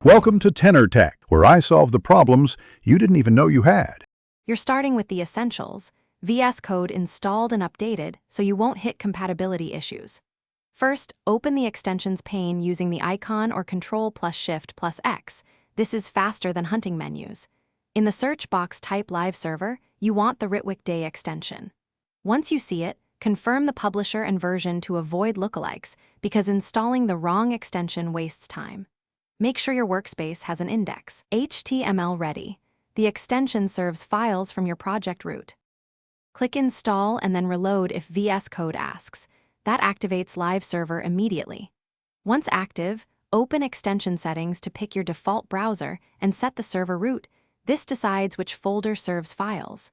Welcome to Tenor Tech, where I solve the problems you didn't even know you had. You're starting with the essentials, VS Code installed and updated so you won't hit compatibility issues. First, open the extensions pane using the icon or Control plus Shift plus X. This is faster than hunting menus. In the search box, type Live Server. You want the Ritwick Day extension. Once you see it, confirm the publisher and version to avoid lookalikes because installing the wrong extension wastes time. Make sure your workspace has an index. HTML ready. The extension serves files from your project root. Click Install and then Reload if VS Code asks. That activates Live Server immediately. Once active, open Extension Settings to pick your default browser and set the server root. This decides which folder serves files.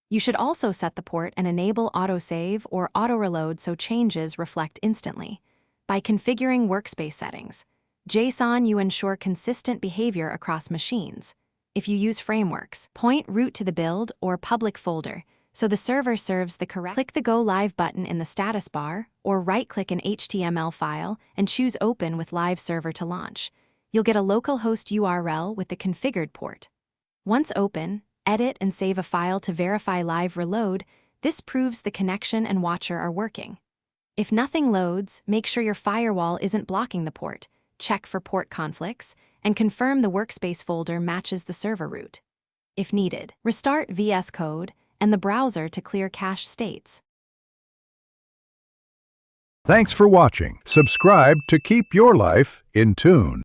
You should also set the port and enable autosave or auto-reload so changes reflect instantly. By configuring workspace settings, JSON, you ensure consistent behavior across machines. If you use frameworks, point root to the build or public folder so the server serves the correct. Click the Go Live button in the status bar or right-click an HTML file and choose Open with Live Server to launch. You'll get a localhost URL with the configured port. Once open, edit and save a file to verify live reload. This proves the connection and watcher are working. If nothing loads, make sure your firewall isn't blocking the port. Check for port conflicts, and confirm the workspace folder matches the server root. If needed, restart VS Code and the browser to clear cache states. Thanks for watching. Subscribe to keep your life in tune.